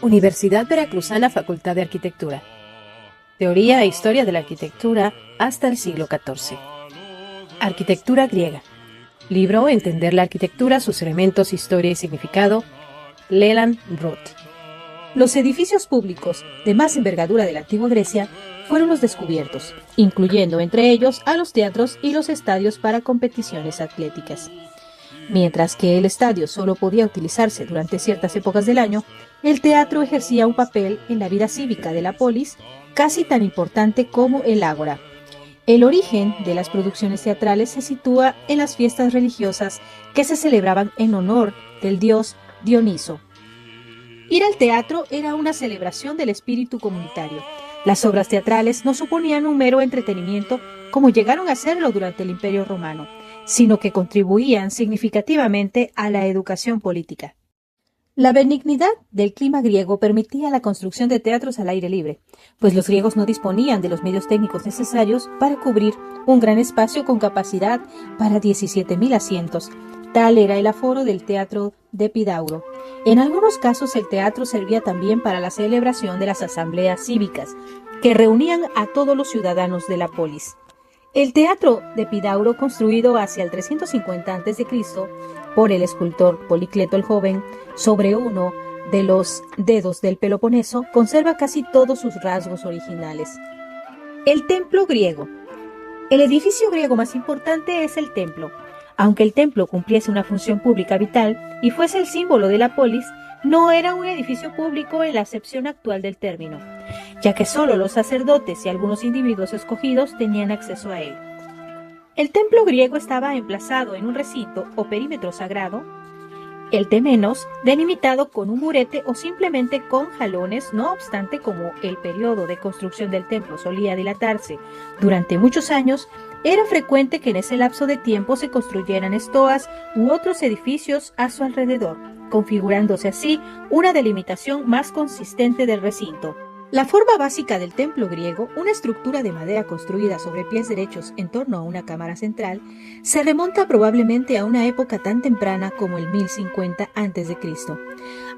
Universidad Veracruzana, Facultad de Arquitectura. Teoría e historia de la arquitectura hasta el siglo XIV. Arquitectura griega. Libro Entender la arquitectura, sus elementos, historia y significado. Leland Roth. Los edificios públicos de más envergadura de la antigua Grecia fueron los descubiertos, incluyendo entre ellos a los teatros y los estadios para competiciones atléticas. Mientras que el estadio solo podía utilizarse durante ciertas épocas del año, el teatro ejercía un papel en la vida cívica de la polis casi tan importante como el ágora. El origen de las producciones teatrales se sitúa en las fiestas religiosas que se celebraban en honor del dios Dioniso. Ir al teatro era una celebración del espíritu comunitario. Las obras teatrales no suponían un mero entretenimiento como llegaron a serlo durante el Imperio Romano, sino que contribuían significativamente a la educación política. La benignidad del clima griego permitía la construcción de teatros al aire libre, pues los griegos no disponían de los medios técnicos necesarios para cubrir un gran espacio con capacidad para 17.000 asientos. Tal era el aforo del teatro de Epidauro. En algunos casos el teatro servía también para la celebración de las asambleas cívicas, que reunían a todos los ciudadanos de la polis. El teatro de Epidauro, construido hacia el 350 a.C. por el escultor Policleto el Joven, sobre uno de los dedos del Peloponeso, conserva casi todos sus rasgos originales. El templo griego. El edificio griego más importante es el templo. Aunque el templo cumpliese una función pública vital y fuese el símbolo de la polis, no era un edificio público en la acepción actual del término, ya que solo los sacerdotes y algunos individuos escogidos tenían acceso a él. El templo griego estaba emplazado en un recinto o perímetro sagrado, el temenos, delimitado con un murete o simplemente con jalones. No obstante, como el periodo de construcción del templo solía dilatarse durante muchos años, era frecuente que en ese lapso de tiempo se construyeran estoas u otros edificios a su alrededor, configurándose así una delimitación más consistente del recinto. La forma básica del templo griego, una estructura de madera construida sobre pies derechos en torno a una cámara central, se remonta probablemente a una época tan temprana como el 1050 a.C.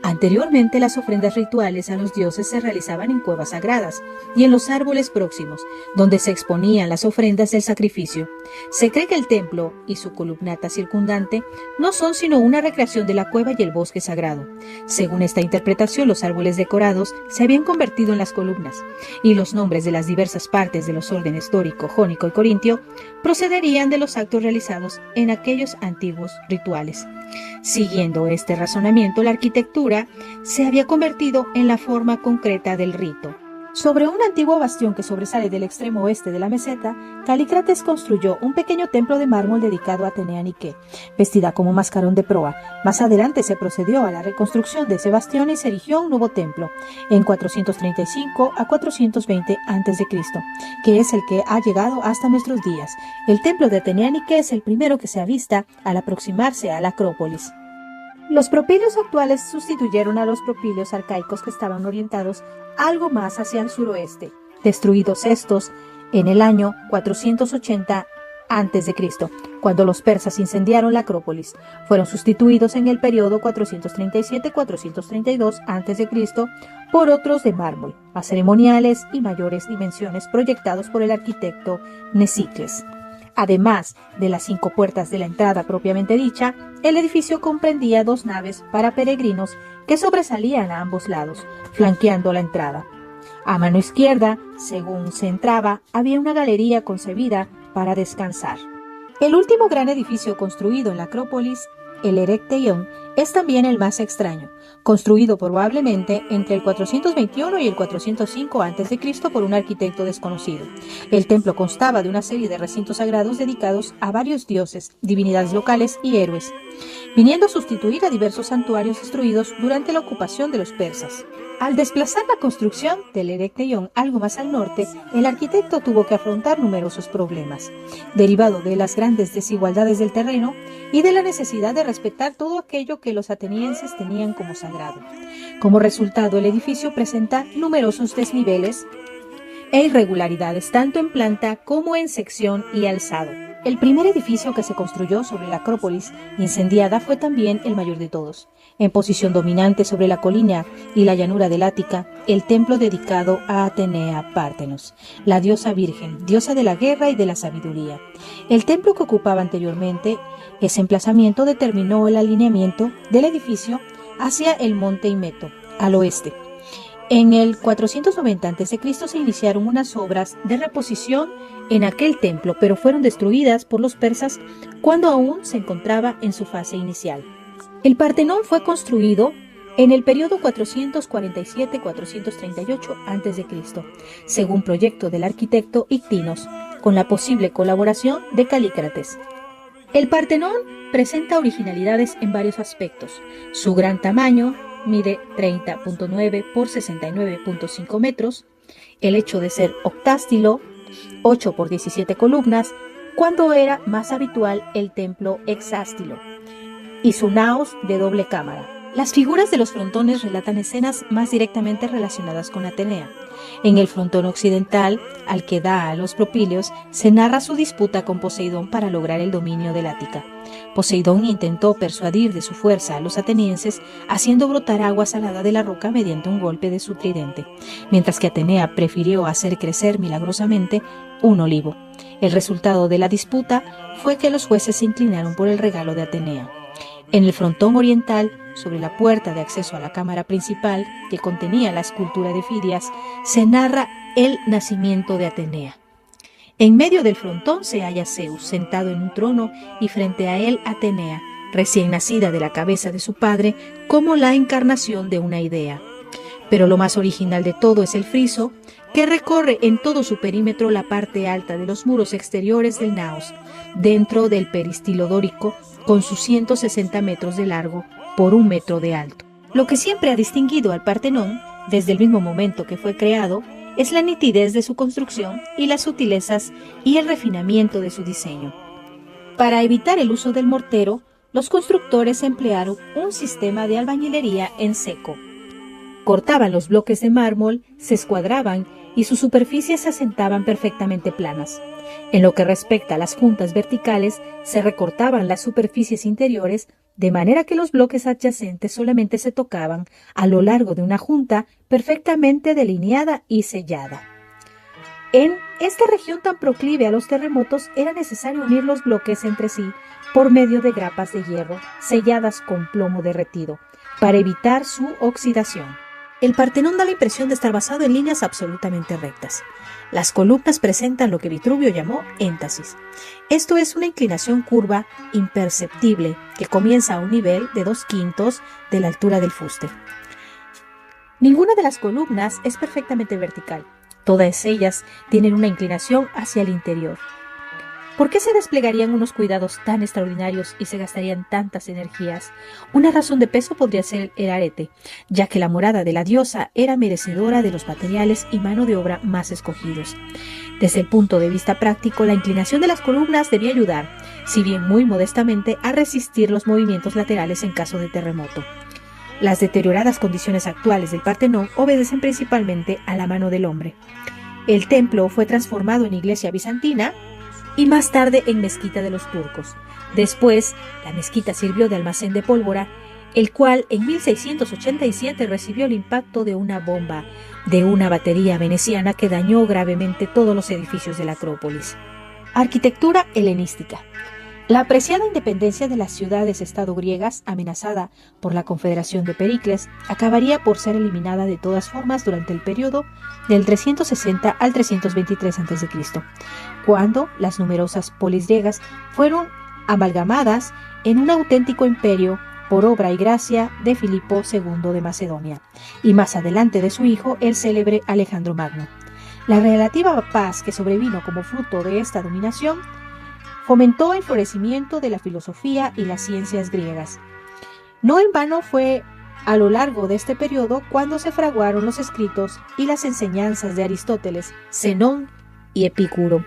Anteriormente, las ofrendas rituales a los dioses se realizaban en cuevas sagradas y en los árboles próximos, donde se exponían las ofrendas del sacrificio. Se cree que el templo y su columnata circundante no son sino una recreación de la cueva y el bosque sagrado. Según esta interpretación, los árboles decorados se habían convertido en las columnas, y los nombres de las diversas partes de los órdenes dórico, jónico y corintio procederían de los actos realizados en aquellos antiguos rituales. Siguiendo este razonamiento, la arquitectura se había convertido en la forma concreta del rito. Sobre un antiguo bastión que sobresale del extremo oeste de la meseta, Calícrates construyó un pequeño templo de mármol dedicado a Atenea Nike, vestida como mascarón de proa. Más adelante se procedió a la reconstrucción de ese bastión y se erigió un nuevo templo en 435 a 420 a.C., que es el que ha llegado hasta nuestros días. El templo de Atenea Nike es el primero que se avista al aproximarse a la Acrópolis. Los propilios actuales sustituyeron a los propilios arcaicos que estaban orientados algo más hacia el suroeste, destruidos estos en el año 480 a.C., cuando los persas incendiaron la Acrópolis. Fueron sustituidos en el periodo 437-432 a.C. por otros de mármol, más ceremoniales y mayores dimensiones, proyectados por el arquitecto Mnesicles. Además de las 5 puertas de la entrada propiamente dicha, el edificio comprendía 2 naves para peregrinos que sobresalían a ambos lados, flanqueando la entrada. A mano izquierda, según se entraba, había una galería concebida para descansar. El último gran edificio construido en la Acrópolis, el Erechtheion, es también el más extraño, construido probablemente entre el 421 y el 405 a.C. por un arquitecto desconocido. El templo constaba de una serie de recintos sagrados dedicados a varios dioses, divinidades locales y héroes, viniendo a sustituir a diversos santuarios destruidos durante la ocupación de los persas. Al desplazar la construcción del Erechtheion algo más al norte, el arquitecto tuvo que afrontar numerosos problemas, derivado de las grandes desigualdades del terreno y de la necesidad de respetar todo aquello que los atenienses tenían como sagrado. Como resultado, el edificio presenta numerosos desniveles e irregularidades tanto en planta como en sección y alzado. El primer edificio que se construyó sobre la Acrópolis incendiada fue también el mayor de todos. En posición dominante sobre la colina y la llanura del Ática, el templo dedicado a Atenea Pártenos, la diosa virgen, diosa de la guerra y de la sabiduría. El templo que ocupaba anteriormente ese emplazamiento determinó el alineamiento del edificio hacia el monte Imeto, al oeste. En el 490 a.C. se iniciaron unas obras de reposición en aquel templo, pero fueron destruidas por los persas cuando aún se encontraba en su fase inicial. El Partenón fue construido en el periodo 447-438 a.C., según proyecto del arquitecto Ictinos, con la posible colaboración de Calícrates. El Partenón presenta originalidades en varios aspectos. Su gran tamaño, mide 30.9 por 69.5 metros, el hecho de ser octástilo, 8 por 17 columnas, cuando era más habitual el templo hexástilo, y su naos de doble cámara. Las figuras de los frontones relatan escenas más directamente relacionadas con Atenea. En el frontón occidental, al que da a los propíleos, se narra su disputa con Poseidón para lograr el dominio del Ática. Poseidón intentó persuadir de su fuerza a los atenienses, haciendo brotar agua salada de la roca mediante un golpe de su tridente, mientras que Atenea prefirió hacer crecer milagrosamente un olivo. El resultado de la disputa fue que los jueces se inclinaron por el regalo de Atenea. En el frontón oriental, sobre la puerta de acceso a la cámara principal, que contenía la escultura de Fidias, se narra el nacimiento de Atenea. En medio del frontón se halla Zeus, sentado en un trono, y frente a él Atenea, recién nacida de la cabeza de su padre, como la encarnación de una idea. Pero lo más original de todo es el friso, que recorre en todo su perímetro la parte alta de los muros exteriores del naos, dentro del peristilo dórico, con sus 160 metros de largo por 1 metro de alto. Lo que siempre ha distinguido al Partenón, desde el mismo momento que fue creado, es la nitidez de su construcción y las sutilezas y el refinamiento de su diseño. Para evitar el uso del mortero, los constructores emplearon un sistema de albañilería en seco. Cortaban los bloques de mármol, se escuadraban y sus superficies se asentaban perfectamente planas. En lo que respecta a las juntas verticales, se recortaban las superficies interiores de manera que los bloques adyacentes solamente se tocaban a lo largo de una junta perfectamente delineada y sellada. En esta región tan proclive a los terremotos era necesario unir los bloques entre sí por medio de grapas de hierro selladas con plomo derretido para evitar su oxidación. El Partenón da la impresión de estar basado en líneas absolutamente rectas. Las columnas presentan lo que Vitruvio llamó éntasis. Esto es una inclinación curva imperceptible que comienza a un nivel de 2/5 de la altura del fuste. Ninguna de las columnas es perfectamente vertical. Todas ellas tienen una inclinación hacia el interior. ¿Por qué se desplegarían unos cuidados tan extraordinarios y se gastarían tantas energías? Una razón de peso podría ser el arete, ya que la morada de la diosa era merecedora de los materiales y mano de obra más escogidos. Desde el punto de vista práctico, la inclinación de las columnas debía ayudar, si bien muy modestamente, a resistir los movimientos laterales en caso de terremoto. Las deterioradas condiciones actuales del Partenón obedecen principalmente a la mano del hombre. El templo fue transformado en iglesia bizantina y más tarde en mezquita de los turcos. Después, la mezquita sirvió de almacén de pólvora, el cual en 1687 recibió el impacto de una bomba de una batería veneciana que dañó gravemente todos los edificios de la Acrópolis. Arquitectura helenística. La apreciada independencia de las ciudades-estado griegas, amenazada por la Confederación de Pericles, acabaría por ser eliminada de todas formas durante el periodo del 360 al 323 a.C., cuando las numerosas polis griegas fueron amalgamadas en un auténtico imperio por obra y gracia de Filipo II de Macedonia, y más adelante de su hijo, el célebre Alejandro Magno. La relativa paz que sobrevino como fruto de esta dominación fomentó el florecimiento de la filosofía y las ciencias griegas. No en vano fue a lo largo de este periodo cuando se fraguaron los escritos y las enseñanzas de Aristóteles, Zenón y Epicuro,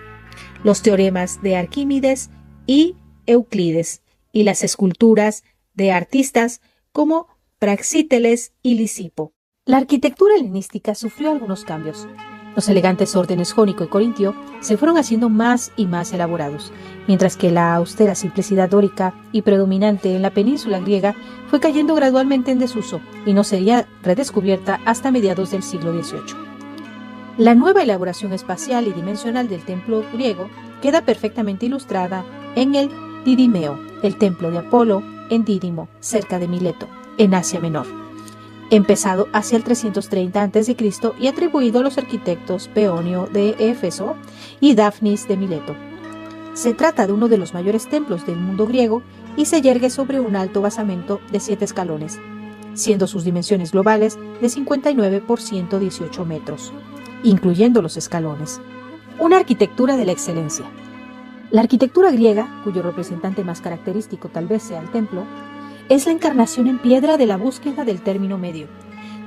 los teoremas de Arquímedes y Euclides, y las esculturas de artistas como Praxíteles y Lisipo. La arquitectura helenística sufrió algunos cambios. Los elegantes órdenes jónico y corintio se fueron haciendo más y más elaborados, mientras que la austera simplicidad dórica y predominante en la península griega fue cayendo gradualmente en desuso y no sería redescubierta hasta mediados del siglo XVIII. La nueva elaboración espacial y dimensional del templo griego queda perfectamente ilustrada en el Didimeo, el templo de Apolo en Dídimo, cerca de Mileto, en Asia Menor, empezado hacia el 330 a.C. y atribuido a los arquitectos Peonio de Éfeso y Dafnis de Mileto. Se trata de uno de los mayores templos del mundo griego y se yergue sobre un alto basamento de 7 escalones, siendo sus dimensiones globales de 59 por 118 metros, incluyendo los escalones. Una arquitectura de la excelencia. La arquitectura griega, cuyo representante más característico tal vez sea el templo, es la encarnación en piedra de la búsqueda del término medio,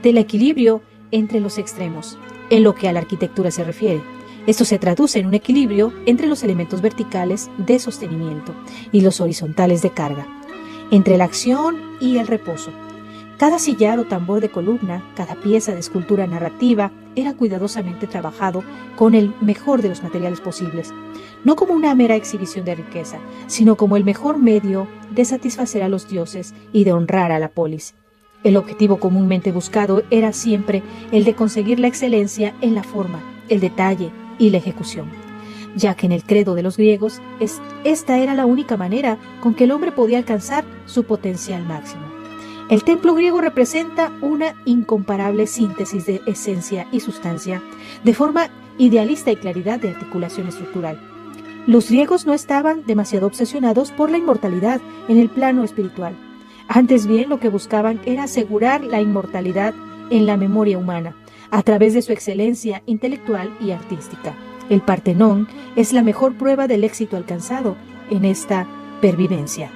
del equilibrio entre los extremos, en lo que a la arquitectura se refiere. Esto se traduce en un equilibrio entre los elementos verticales de sostenimiento y los horizontales de carga, entre la acción y el reposo. Cada sillar o tambor de columna, cada pieza de escultura narrativa, era cuidadosamente trabajado con el mejor de los materiales posibles, no como una mera exhibición de riqueza, sino como el mejor medio de satisfacer a los dioses y de honrar a la polis. El objetivo comúnmente buscado era siempre el de conseguir la excelencia en la forma, el detalle y la ejecución, ya que en el credo de los griegos esta era la única manera con que el hombre podía alcanzar su potencial máximo. El templo griego representa una incomparable síntesis de esencia y sustancia, de forma idealista y claridad de articulación estructural. Los griegos no estaban demasiado obsesionados por la inmortalidad en el plano espiritual. Antes bien, lo que buscaban era asegurar la inmortalidad en la memoria humana, a través de su excelencia intelectual y artística. El Partenón es la mejor prueba del éxito alcanzado en esta pervivencia.